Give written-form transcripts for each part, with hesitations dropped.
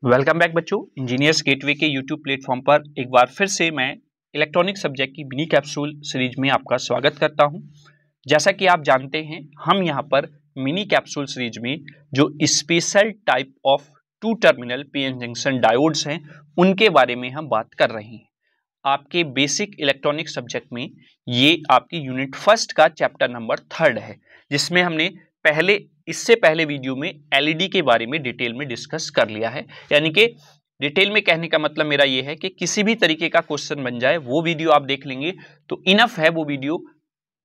Welcome back बच्चों, engineers gateway के YouTube platform पर एक बार फिर से मैं इलेक्ट्रॉनिक सब्जेक्ट की मिनी कैप्सूल सीरीज में आपका स्वागत करता हूं। जैसा कि आप जानते हैं, हम यहां पर मिनी कैप्सूल सीरीज में जो special type of two terminal PN junction diodes हैं उनके बारे में हम बात कर रहे हैं। आपके बेसिक इलेक्ट्रॉनिक सब्जेक्ट में ये आपकी यूनिट फर्स्ट का चैप्टर नंबर 3 है, जिसमें हमने इससे पहले वीडियो में एलईडी के बारे में डिटेल में डिस्कस कर लिया है। यानी कि डिटेल में कहने का मतलब मेरा ये है कि किसी भी तरीके का क्वेश्चन बन जाए वो वीडियो आप देख लेंगे तो इनफ है। वो वीडियो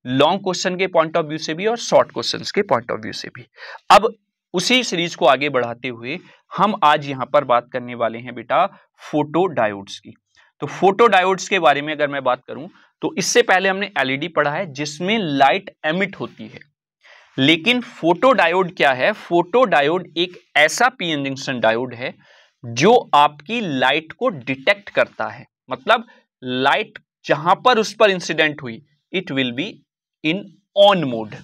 लॉन्ग क्वेश्चन के पॉइंट ऑफ व्यू से भी और शॉर्ट क्वेश्चंस के पॉइंट ऑफ व्यू से भी। अब उसी सीरीज को आगे बढ़ाते हुए हम आज यहां पर बात करने वाले हैं बेटा फोटो डायोड्स की। तो फोटो डायोड्स के बारे में अगर मैं बात करूं तो इससे पहले हमने एलईडी पढ़ा है जिसमें लाइट एमिट होती है, लेकिन फोटो डायोड क्या है? फोटो डायोड एक ऐसा पीएन जंक्शन डायोड है जो आपकी लाइट को डिटेक्ट करता है। मतलब लाइट जहां पर उस पर इंसिडेंट हुई it will be in on mode.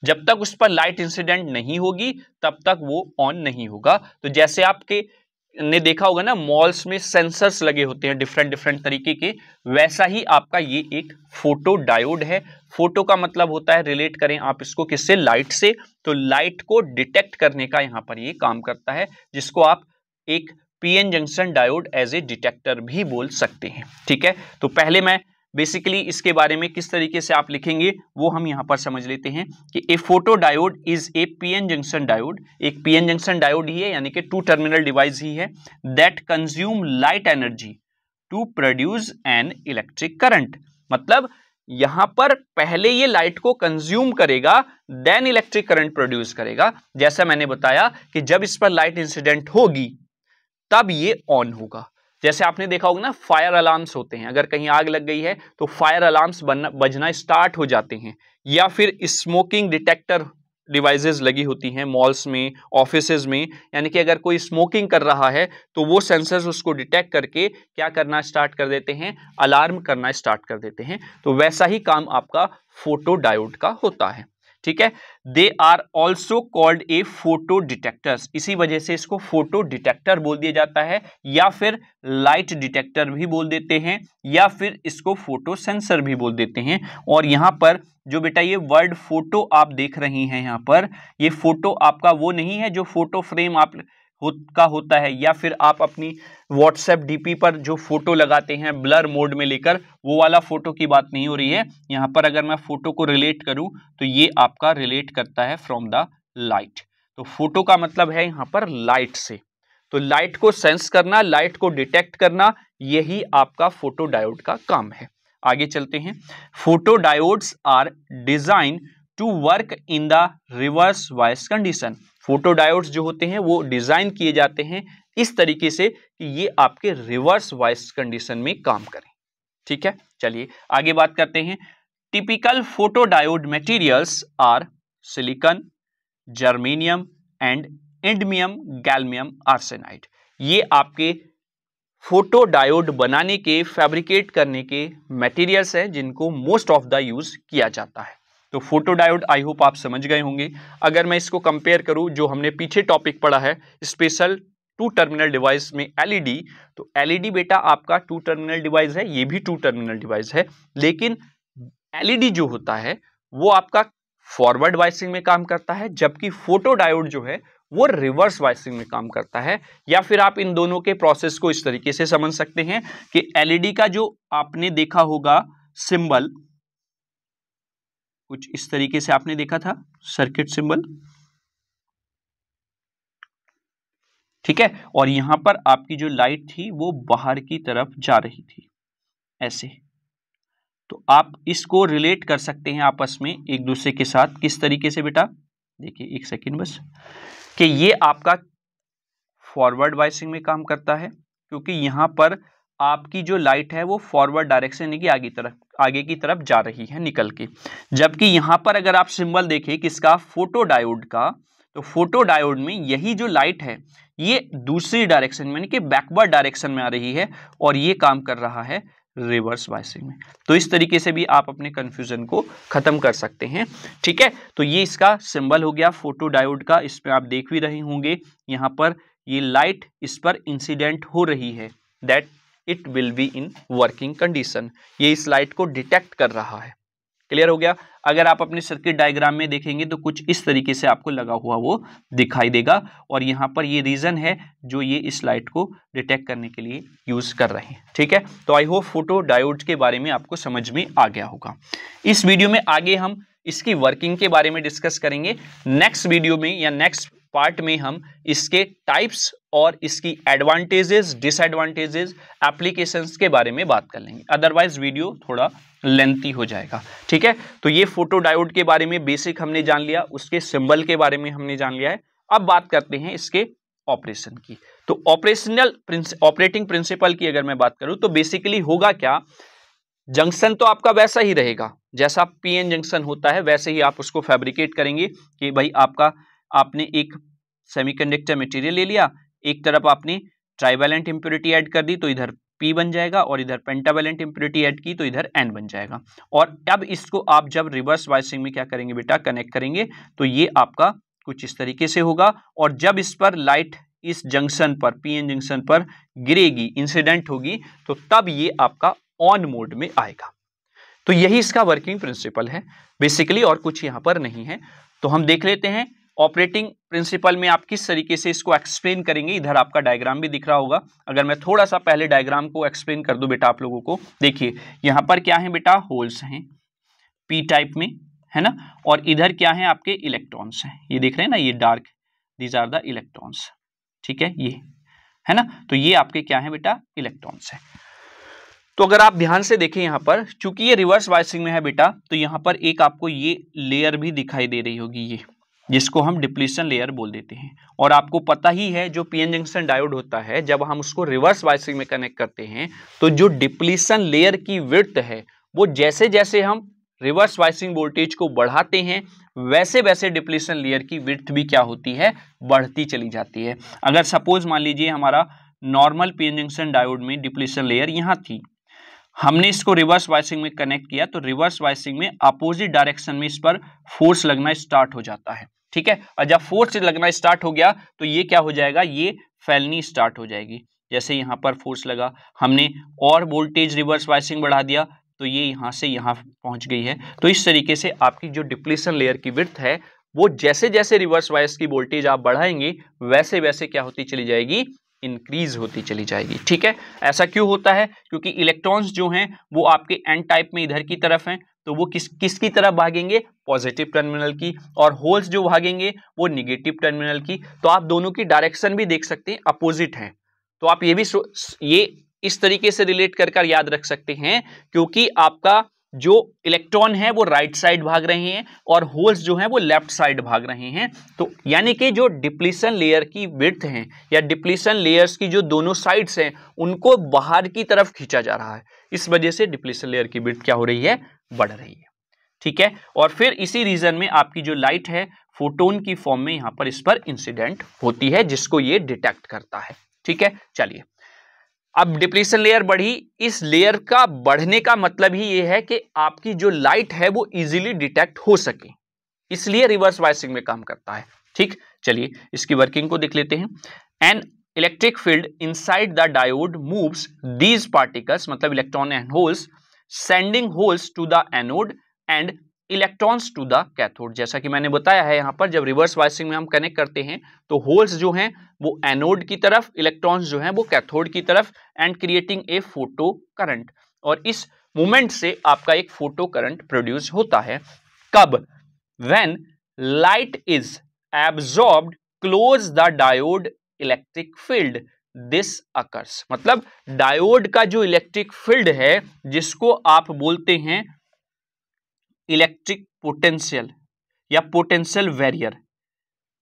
जब तक उस पर लाइट इंसिडेंट नहीं होगी तब तक वो ऑन नहीं होगा। तो जैसे आपके ने देखा होगा ना, मॉल्स में सेंसर्स लगे होते हैं डिफरेंट तरीके के, वैसा ही आपका ये एक फोटो डायोड है। फोटो का मतलब होता है, रिलेट करें आप इसको किससे? लाइट से। तो लाइट को डिटेक्ट करने का यहां पर ये काम करता है, जिसको आप एक PN junction diode as a detector भी बोल सकते हैं। ठीक है, तो पहले मैं बेसिकली इसके बारे में किस तरीके से आप लिखेंगे वो हम यहां पर समझ लेते हैं कि a photo diode is a PN junction diode. एक पीएन जंक्शन डायोड ही है, यानी कि टू टर्मिनल डिवाइस ही है, that consume light energy to produce an electric current. मतलब यहां पर पहले ये लाइट को कंज्यूम करेगा, देन इलेक्ट्रिक करंट प्रोड्यूस करेगा। जैसा मैंने बताया कि जब इस पर लाइट इंसिडेंट होगी तब ये ऑन होगा। जैसे आपने देखा होगा ना, फायर अलार्म्स होते हैं, अगर कहीं आग लग गई है तो फायर अलार्म्स बजना स्टार्ट हो जाते हैं। या फिर स्मोकिंग डिटेक्टर डिवाइसेस लगी होती हैं मॉल्स में, ऑफिसेज में, यानी कि अगर कोई स्मोकिंग कर रहा है तो वो सेंसर्स उसको डिटेक्ट करके क्या करना स्टार्ट कर देते हैं? अलार्म करना स्टार्ट कर देते हैं। तो वैसा ही काम आपका फोटो डायोड का होता है। ठीक है, they are also called a photo detectors. इसी वजह से इसको फोटो डिटेक्टर बोल दिया जाता है, या फिर लाइट डिटेक्टर भी बोल देते हैं, या फिर इसको फोटो सेंसर भी बोल देते हैं। और यहां पर जो बेटा ये वर्ड फोटो आप देख रही हैं, यहां पर ये फोटो आपका वो नहीं है जो फोटो फ्रेम का होता है, या फिर आप अपनी व्हाट्सएप डीपी पर जो फोटो लगाते हैं ब्लर मोड में लेकर, वो वाला फोटो की बात नहीं हो रही है। यहां पर अगर मैं फोटो को रिलेट करूं तो ये आपका रिलेट करता है फ्रॉम द लाइट। तो फोटो का मतलब है यहां पर लाइट से। तो लाइट को सेंस करना, लाइट को डिटेक्ट करना, यही आपका फोटो डायोड का काम है। आगे चलते हैं। Photo diodes are design to work in the reverse bias condition. Photo diodes जो होते हैं वो डिजाइन किए जाते हैं इस तरीके से कि ये आपके रिवर्स बायस कंडीशन में काम करें। ठीक है, चलिए आगे बात करते हैं। Typical photo diode materials are silicon, germanium and indium gallium arsenide. ये आपके फोटो डायोड बनाने के, फैब्रिकेट करने के मटेरियल्स हैं जिनको मोस्ट ऑफ द यूज किया जाता है। तो फोटो डायोड आई होप आप समझ गए होंगे। अगर मैं इसको कंपेयर करूं जो हमने पीछे टॉपिक पढ़ा है स्पेशल टू टर्मिनल डिवाइस में एलईडी, तो एलईडी बेटा आपका टू टर्मिनल डिवाइस है, ये भी टू टर्मिनल डिवाइस है, लेकिन एलईडी जो होता है वो आपका फॉरवर्ड बायसिंग में काम करता है, जबकि फोटो डायोड जो है वो रिवर्स बायसिंग में काम करता है। या फिर आप इन दोनों के प्रोसेस को इस तरीके से समझ सकते हैं कि एलईडी का जो आपने देखा होगा सिंबल, कुछ इस तरीके से आपने देखा था सर्किट सिंबल, ठीक है, और यहां पर आपकी जो लाइट थी वो बाहर की तरफ जा रही थी ऐसे। तो आप इसको रिलेट कर सकते हैं आपस में एक दूसरे के साथ किस तरीके से बेटा? देखिए एक सेकेंड बस, कि ये आपका फॉरवर्ड बायसिंग में काम करता है, क्योंकि यहां पर आपकी जो लाइट है वो फॉरवर्ड डायरेक्शन की आगे की तरफ जा रही है निकल के। जबकि यहां पर अगर आप सिंबल देखें किसका? फोटो डायोड का, तो फोटो डायोड में यही जो लाइट है ये दूसरी डायरेक्शन में यानी कि बैकवर्ड डायरेक्शन में आ रही है, और ये काम कर रहा है रिवर्स बायसिंग में। तो इस तरीके से भी आप अपने कंफ्यूजन को खत्म कर सकते हैं। ठीक है, तो ये इसका सिंबल हो गया फोटो डायोड का। इसमें आप देख भी रहे होंगे यहाँ पर ये लाइट इस पर इंसिडेंट हो रही है, that it will be in working condition, ये इस लाइट को डिटेक्ट कर रहा है। क्लियर हो गया। अगर आप अपने सर्किट डायग्राम में देखेंगे तो कुछ इस तरीके से आपको लगा हुआ वो दिखाई देगा, और यहाँ पर ये रीजन है जो ये इस लाइट को डिटेक्ट करने के लिए यूज कर रहे हैं। ठीक है, तो आई होप फोटो डायोड्स के बारे में आपको समझ में आ गया होगा। इस वीडियो में आगे हम इसकी वर्किंग के बारे में डिस्कस करेंगे। नेक्स्ट वीडियो में या नेक्स्ट पार्ट में हम इसके टाइप्स और इसकी एडवांटेजेस, डिसएडवांटेजेस, एप्लीकेशंस के बारे में बात कर लेंगे, अदरवाइज वीडियो थोड़ा लेंथी हो जाएगा। ठीक है, तो ये फोटो डायोड के बारे में बेसिक हमने जान लिया, उसके सिंबल के बारे में हमने जान लिया है। अब बात करते हैं इसके ऑपरेशन की। तो ऑपरेटिंग प्रिंसिपल की अगर मैं बात करूं तो बेसिकली होगा क्या, जंक्शन तो आपका वैसा ही रहेगा, जैसा पीएन जंक्शन होता है वैसे ही आप उसको फैब्रिकेट करेंगे कि भाई आपने एक सेमीकंडक्टर मटेरियल ले लिया, एक तरफ आपने ट्राइवेलेंट इंप्योरिटी ऐड कर दी तो इधर P बन जाएगा, और इधर पेंटावेलेंट इंप्योरिटी ऐड की तो इधर N बन जाएगा। और अब इसको आप जब रिवर्स वाइसिंग में क्या करेंगे बेटा, कनेक्ट करेंगे तो ये आपका कुछ इस तरीके से होगा, और जब इस पर लाइट इस जंक्शन पर, पीएन जंक्शन पर गिरेगी, इंसिडेंट होगी, तो तब ये आपका ऑन मोड में आएगा। तो यही इसका वर्किंग प्रिंसिपल है बेसिकली, और कुछ यहाँ पर नहीं है। तो हम देख लेते हैं ऑपरेटिंग प्रिंसिपल में आप किस तरीके से इसको एक्सप्लेन करेंगे। इधर आपका डायग्राम भी दिख रहा होगा, अगर मैं थोड़ा सा पहले डायग्राम को एक्सप्लेन कर दूं बेटा आप लोगों को। देखिए यहाँ पर क्या है बेटा, होल्स हैं पी टाइप में, है ना, और इधर क्या है आपके इलेक्ट्रॉन्स हैं, ये देख रहे हैं ना, ये dark, these are the electrons. ठीक है, ये है ना, तो ये आपके क्या है बेटा, इलेक्ट्रॉन्स है। तो अगर आप ध्यान से देखें यहाँ पर, चूंकि ये रिवर्स वाइसिंग में है बेटा, तो यहाँ पर एक आपको ये लेयर भी दिखाई दे रही होगी, ये जिसको हम डिप्लीशन लेयर बोल देते हैं। और आपको पता ही है जो पीएन जंक्शन डायोड होता है, जब हम उसको रिवर्स वाइसिंग में कनेक्ट करते हैं तो जो डिप्लीशन लेयर की विड्थ है वो जैसे जैसे हम रिवर्स वाइसिंग वोल्टेज को बढ़ाते हैं वैसे वैसे डिप्लीशन लेयर की विड्थ भी क्या होती है, बढ़ती चली जाती है। अगर सपोज मान लीजिए हमारा नॉर्मल पीएन जंक्शन डायोड में डिप्लीशन लेयर यहाँ थी, हमने इसको रिवर्स वाइसिंग में कनेक्ट किया, तो रिवर्स वाइसिंग में अपोजिट डायरेक्शन में इस पर फोर्स लगना स्टार्ट हो जाता है। ठीक है, और जब फोर्स लगना स्टार्ट हो गया तो ये क्या हो जाएगा, ये फैलनी स्टार्ट हो जाएगी। जैसे यहाँ पर फोर्स लगा, हमने और वोल्टेज रिवर्स वाइसिंग बढ़ा दिया तो ये यहाँ से यहाँ पहुँच गई है। तो इस तरीके से आपकी जो डिप्लीशन लेयर की विड्थ है वो जैसे जैसे रिवर्स वाइस की वोल्टेज आप बढ़ाएंगे वैसे वैसे क्या होती चली जाएगी, इंक्रीज होती चली जाएगी। ठीक है, ऐसा क्यों होता है, क्योंकि इलेक्ट्रॉन्स जो हैं वो आपके एन टाइप में इधर की तरफ हैं, तो वो किसकी तरफ भागेंगे, पॉजिटिव टर्मिनल की, और होल्स जो भागेंगे वो निगेटिव टर्मिनल की। तो आप दोनों की डायरेक्शन भी देख सकते हैं अपोजिट है। तो आप ये भी ये इस तरीके से रिलेट कर याद रख सकते हैं, क्योंकि आपका जो इलेक्ट्रॉन है वो राइट साइड भाग रहे हैं और होल्स जो हैं वो लेफ्ट साइड भाग रहे हैं। तो यानी कि जो डिप्लीशन लेयर की विड्थ है या डिप्लीशन लेयर्स की जो दोनों साइड्स हैं उनको बाहर की तरफ खींचा जा रहा है, इस वजह से डिप्लीशन लेयर की विड्थ क्या हो रही है, बढ़ रही है। ठीक है, और फिर इसी रीजन में आपकी जो लाइट है फोटोन की फॉर्म में यहां पर इस पर इंसिडेंट होती है, जिसको ये डिटेक्ट करता है। ठीक है, चलिए अब डिप्लीशन लेयर बढ़ी, इस लेयर का बढ़ने का मतलब ही ये है कि आपकी जो लाइट है वो इजीली डिटेक्ट हो सके, इसलिए रिवर्स वाइसिंग में काम करता है। ठीक, चलिए इसकी वर्किंग को देख लेते हैं। An electric field inside the diode moves these particles, मतलब electron and holes, sending holes to the anode and electrons to the cathode. जैसा कि मैंने बताया है, यहाँ पर जब रिवर्स वाइसिंग में हम कनेक्ट करते हैं तो होल्स जो हैं वो एनोड की तरफ, इलेक्ट्रॉन्स जो हैं वो कैथोड की तरफ, and creating a photo current. और इस मूवमेंट से आपका एक फोटो करंट प्रोड्यूस होता है। कब, when light is absorbed close the diode electric field this occurs. मतलब डायोड का जो इलेक्ट्रिक फील्ड है जिसको आप बोलते हैं इलेक्ट्रिक पोटेंशियल या पोटेंशियल वेरियर,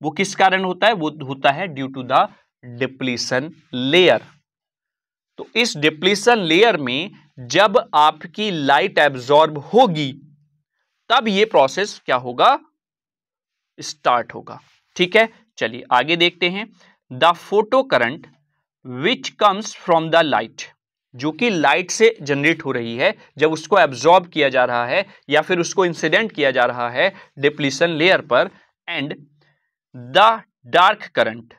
वो किस कारण होता है, वो होता है due to the depletion layer. तो इस डिप्लीशन लेयर में जब आपकी लाइट एब्जॉर्ब होगी तब ये प्रोसेस क्या होगा, स्टार्ट होगा। ठीक है, चलिए आगे देखते हैं। The photo current which comes from the light, जो कि लाइट से जनरेट हो रही है जब उसको एब्जॉर्ब किया जा रहा है या फिर उसको इंसिडेंट किया जा रहा है डिप्लीशन लेयर पर, and the dark current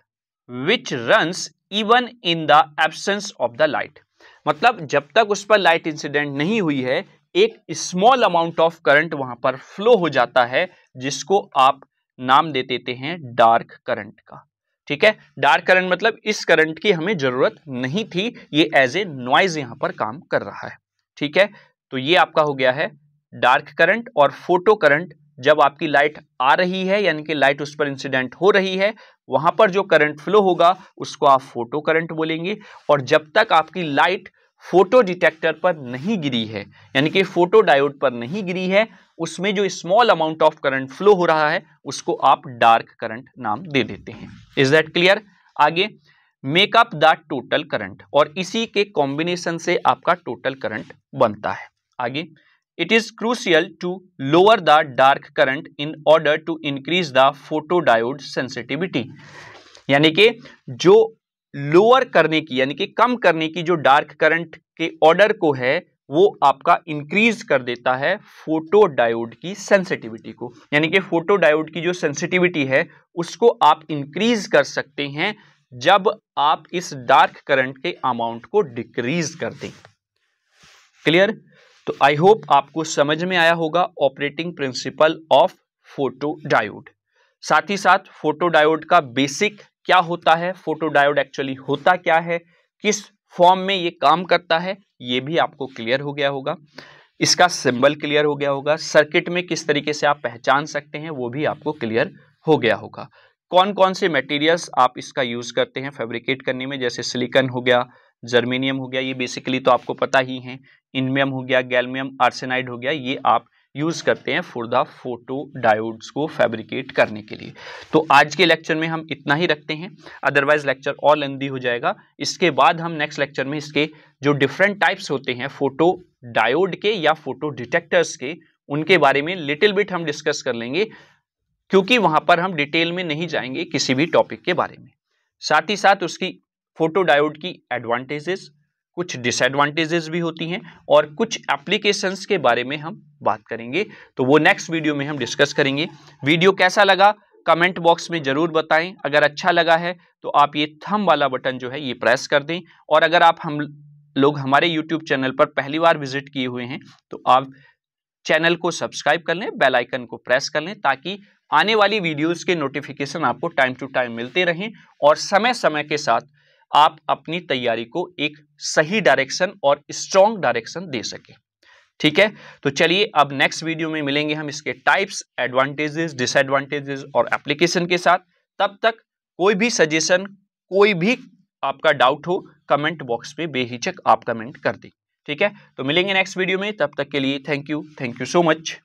which runs even in the absence of the light. मतलब जब तक उस पर लाइट इंसिडेंट नहीं हुई है, एक स्मॉल अमाउंट ऑफ करंट वहां पर फ्लो हो जाता है, जिसको आप नाम दे देते हैं डार्क करंट का। ठीक है, डार्क करंट मतलब इस करंट की हमें जरूरत नहीं थी, ये एज ए नॉइज यहां पर काम कर रहा है। ठीक है, तो ये आपका हो गया है डार्क करंट। और फोटो करंट, जब आपकी लाइट आ रही है यानी कि लाइट उस पर इंसिडेंट हो रही है, वहां पर जो करंट फ्लो होगा उसको आप फोटो करंट बोलेंगे। और जब तक आपकी लाइट फोटो डिटेक्टर पर नहीं गिरी है यानी कि फोटो डायोड पर नहीं गिरी है, उसमें जो small amount of current flow हो रहा है उसको आप डार्क करंट नाम दे देते हैं। Is that clear? आगे, make up the total current, और इसी के कॉम्बिनेशन से आपका टोटल करंट बनता है। आगे, it is crucial to lower the dark current in order to increase the photo diode sensitivity. यानी कि जो लोअर करने की यानी कि कम करने की जो डार्क करंट के ऑर्डर को है, वो आपका इंक्रीज कर देता है फोटो डायोड की सेंसिटिविटी को। यानी कि फोटो डायोड की जो सेंसिटिविटी है उसको आप इंक्रीज कर सकते हैं जब आप इस डार्क करंट के अमाउंट को डिक्रीज कर दें। क्लियर? तो आई होप आपको समझ में आया होगा operating principle of photo diode. साथ ही साथ फोटो डायोड का बेसिक क्या होता है, फोटो डायोड एक्चुअली होता क्या है, किस फॉर्म में ये काम करता है, ये भी आपको क्लियर हो गया होगा। इसका सिंबल क्लियर हो गया होगा। सर्किट में किस तरीके से आप पहचान सकते हैं वो भी आपको क्लियर हो गया होगा। कौन कौन से मटेरियल्स आप इसका यूज करते हैं फैब्रिकेट करने में, जैसे सिलिकॉन हो गया, जर्मेनियम हो गया, ये बेसिकली तो आपको पता ही है, इनमियम हो गया, गैल्मियम आर्सेनाइड हो गया, ये आप यूज करते हैं फॉर द फोटो डायोड्स को फैब्रिकेट करने के लिए। तो आज के लेक्चर में हम इतना ही रखते हैं, अदरवाइज लेक्चर और लेंदी हो जाएगा। इसके बाद हम नेक्स्ट लेक्चर में इसके जो डिफरेंट टाइप्स होते हैं फोटो डायोड के या फोटो डिटेक्टर्स के, उनके बारे में लिटिल बिट हम डिस्कस कर लेंगे, क्योंकि वहां पर हम डिटेल में नहीं जाएंगे किसी भी टॉपिक के बारे में। साथ ही साथ उसकी फोटो डायोड की एडवांटेजेस, कुछ डिसएडवांटेजेस भी होती हैं, और कुछ एप्लीकेशंस के बारे में हम बात करेंगे। तो वो नेक्स्ट वीडियो में हम डिस्कस करेंगे। वीडियो कैसा लगा कमेंट बॉक्स में जरूर बताएं। अगर अच्छा लगा है तो आप ये थंब वाला बटन जो है ये प्रेस कर दें, और अगर आप हम लोग हमारे यूट्यूब चैनल पर पहली बार विजिट किए हुए हैं तो आप चैनल को सब्सक्राइब कर लें, बेल आइकन को प्रेस कर लें, ताकि आने वाली वीडियोस के नोटिफिकेशन आपको टाइम टू टाइम मिलते रहें और समय समय के साथ आप अपनी तैयारी को एक सही डायरेक्शन और स्ट्रॉन्ग डायरेक्शन दे सके। ठीक है, तो चलिए अब नेक्स्ट वीडियो में मिलेंगे हम इसके टाइप्स, एडवांटेजेस, डिसएडवांटेजेस और एप्लीकेशन के साथ। तब तक कोई भी सजेशन, कोई भी आपका डाउट हो, कमेंट बॉक्स में बेहिचक आप कमेंट कर दें। ठीक है, तो मिलेंगे नेक्स्ट वीडियो में, तब तक के लिए थैंक यू सो मच।